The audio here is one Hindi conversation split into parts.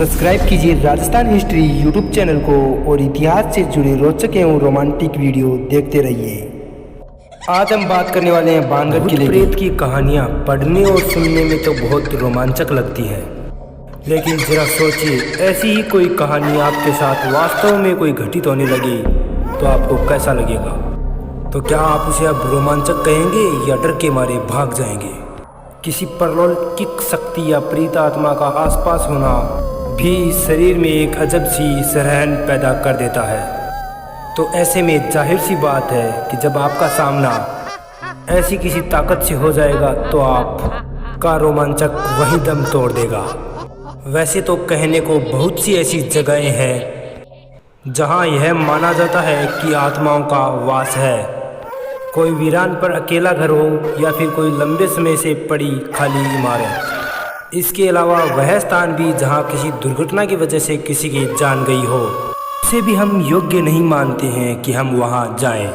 सब्सक्राइब कीजिए राजस्थान हिस्ट्री यूट्यूब चैनल को और इतिहास से जुड़े रोचक एवं रोमांटिक वीडियो देखते रहिए। आज हम बात करने वाले हैं भानगढ़ किले प्रेत की कहानियाँ पढ़ने और सुनने में तो बहुत रोमांचक लगती है, लेकिन जरा सोचिए ऐसी ही कोई कहानी आपके साथ वास्तव में कोई घटित होने लगी तो आपको कैसा लगेगा? तो क्या आप उसे अब रोमांचक कहेंगे या डर के मारे भाग जाएंगे? किसी परलौकिक शक्ति या प्रेत आत्मा का आसपास होना भी शरीर में एक अजब सी सरहन पैदा कर देता है। तो ऐसे में जाहिर सी बात है कि जब आपका सामना ऐसी किसी ताकत से हो जाएगा तो आपका रोमांचक वही दम तोड़ देगा। वैसे तो कहने को बहुत सी ऐसी जगहें हैं जहां यह माना जाता है कि आत्माओं का वास है। कोई वीरान पर अकेला घर हो या फिर कोई लंबे समय से पड़ी खाली इमारत। इसके अलावा वह स्थान भी जहां किसी दुर्घटना की वजह से किसी की जान गई हो, उसे भी हम योग्य नहीं मानते हैं कि हम वहां जाएं।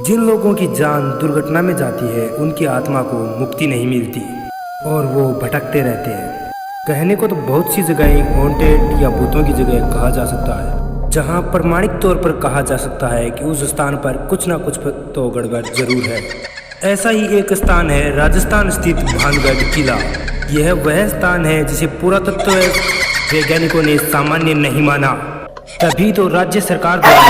जिन लोगों की जान दुर्घटना में जाती है उनकी आत्मा को मुक्ति नहीं मिलती और वो भटकते रहते हैं। कहने को तो बहुत सी जगहें हॉन्टेड या भूतों की जगह कहा जा सकता है, जहां प्रमाणिक तौर पर कहा जा सकता है कि उस स्थान पर कुछ ना कुछ तो गड़बड़ जरूर है। ऐसा ही एक स्थान है राजस्थान स्थित भानगढ़ किला। यह वह स्थान है जिसे पुरातत्व वैज्ञानिकों ने सामान्य नहीं माना। तभी तो राज्य सरकार द्वारा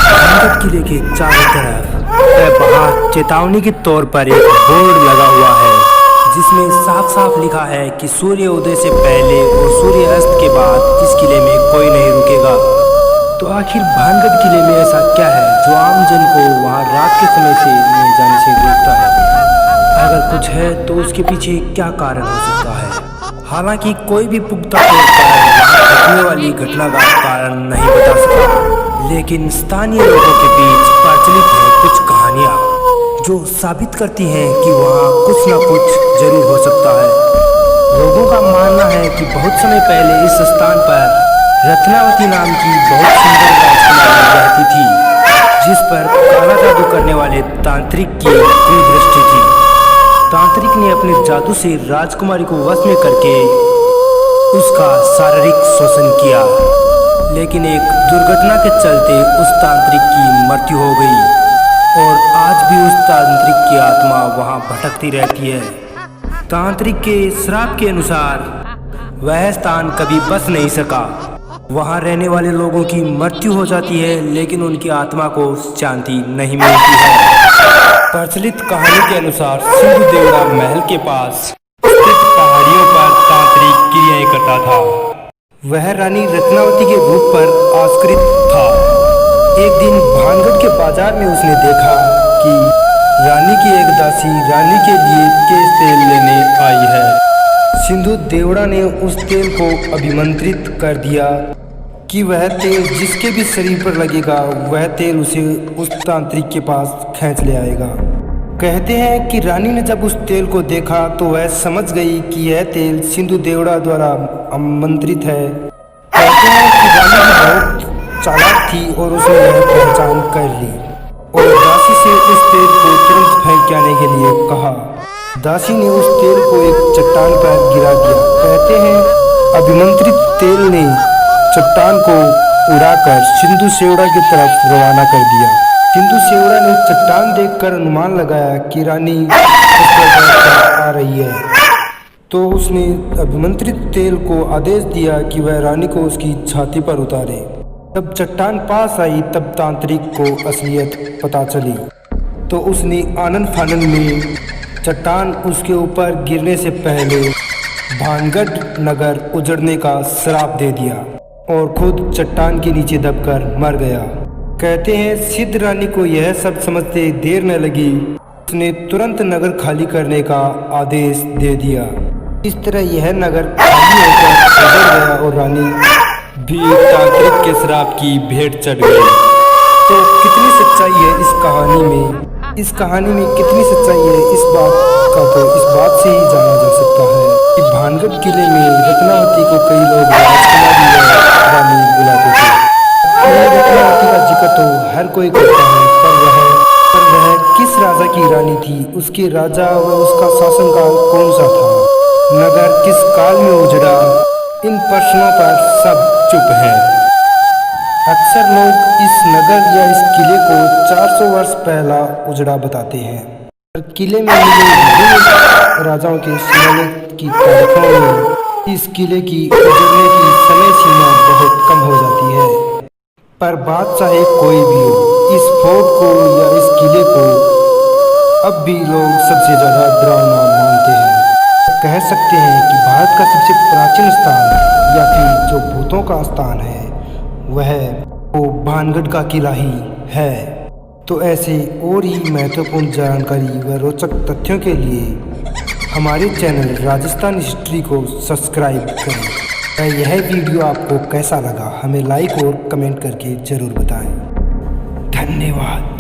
भानगढ़ किले के चारों तरफ बाहर चेतावनी के तौर पर एक बोर्ड लगा हुआ है, जिसमें साफ साफ लिखा है कि सूर्य उदय से पहले और सूर्य अस्त के बाद इस किले में कोई नहीं रुकेगा। तो आखिर भानगढ़ किले में ऐसा क्या है जो आम जन को वहां रात के समय से नहीं जाने से रोकता है? अगर कुछ है तो उसके पीछे क्या कारण हो सकता है? हालांकि कोई भी पुख्ता तौर पर वहां घटने वाली घटना का कारण नहीं बता सकता, लेकिन स्थानीय लोगों के बीच प्रचलित है कुछ कहानियां जो साबित करती हैं कि वहां कुछ न कुछ जरूर हो सकता है। लोगों का मानना है कि बहुत समय पहले इस स्थान पर रत्नावती नाम की बहुत सुंदर राजकुमारी रहती थी, जिस पर काला जादू करने वाले तांत्रिक की दृष्टि थी। तांत्रिक ने अपने जादू से राजकुमारी को वश में करके उसका शारीरिक शोषण किया, लेकिन एक दुर्घटना के चलते उस तांत्रिक की मृत्यु हो गई और आज भी उस तांत्रिक की आत्मा वहां भटकती रहती है। तांत्रिक के श्राप के अनुसार वह स्थान कभी बस नहीं सका। वहां रहने वाले लोगों की मृत्यु हो जाती है, लेकिन उनकी आत्मा को शांति नहीं मिलती है। प्रचलित कहानी के अनुसार सिंधु देवड़ा महल के पास स्थित पहाड़ियों पर तांत्रिक क्रियाएं करता था। वह रानी रत्नावती के रूप पर आश्रित था। एक दिन भानगढ़ के बाजार में उसने देखा कि रानी की एक दासी रानी के लिए केश तेल लेने आई है। सिंधु देवड़ा ने उस तेल को अभिमंत्रित कर दिया कि वह तेल जिसके भी शरीर पर लगेगा वह तेल उसे उस तांत्रिक के पास खींच ले आएगा। कहते हैं कि रानी ने जब उस तेल को देखा तो वह समझ गई कि यह तेल सिंधु देवड़ा द्वारा आमंत्रित है। कहते हैं कि रानी भी बहुत चालाक थी और उसने यह पहचान कर ली और दासी से उस तेल को तुरंत फेंक आने के लिए कहा। दासी ने उस तेल को एक चट्टान पर गिरा दिया। कहते हैं अभिमंत्रित तेल ने चट्टान को उड़ाकर सिंधु सेवड़ा की तरफ रवाना कर दिया। सिंधु सेवड़ा ने चट्टान देखकर अनुमान लगाया कि रानी उस पर आ रही है, तो उसने अभिमंत्रित तेल को आदेश दिया कि वह रानी को उसकी छाती पर उतारे। जब चट्टान पास आई तब तांत्रिक को असलियत पता चली, तो उसने आनन फानन में चट्टान उसके ऊपर गिरने से पहले भानगढ़ नगर उजड़ने का श्राप दे दिया और खुद चट्टान के नीचे दबकर मर गया। कहते हैं सिद्ध रानी को यह सब समझते देर न लगी, उसने तुरंत नगर खाली करने का आदेश दे दिया। इस तरह यह नगर खाली होकर उजड़ गया और रानी भी तांत्रिक के श्राप की भेंट चढ़ गई। तो कितनी सच्चाई है इस कहानी में? इस कहानी में कितनी सच्चाई है इस बात का तो इस बात से ही जाना जा सकता है कि भानगढ़ किले में रत्नावती को कई लोग राजकुमारी या रानी बुलाते थे। रत्नावती का जिक्र तो हर कोई करता है, पर वह किस राजा की रानी थी? उसके राजा व उसका शासनकाल कौन सा था? नगर किस काल में उजड़ा? इन प्रश्नों पर सब चुप हैं। अक्सर लोग इस नगर या इस किले को 400 वर्ष पहला उजड़ा बताते हैं, पर किले में मिले विभिन्न राजाओं के शिलालेख की तारीखों में इस किले की उजड़ने की समय सीमा बहुत कम हो जाती है। पर बात चाहे कोई भी हो, इस फोर्ट को या इस किले को अब भी लोग सबसे ज़्यादा डरावना मानते हैं। कह सकते हैं कि भारत का सबसे प्राचीन स्थान या फिर जो भूतों का स्थान है वह वो भानगढ़ का किला ही है। तो ऐसे और ही महत्वपूर्ण जानकारी व रोचक तथ्यों के लिए हमारे चैनल राजस्थान हिस्ट्री को सब्सक्राइब करें। यह वीडियो आपको कैसा लगा हमें लाइक और कमेंट करके ज़रूर बताएं। धन्यवाद।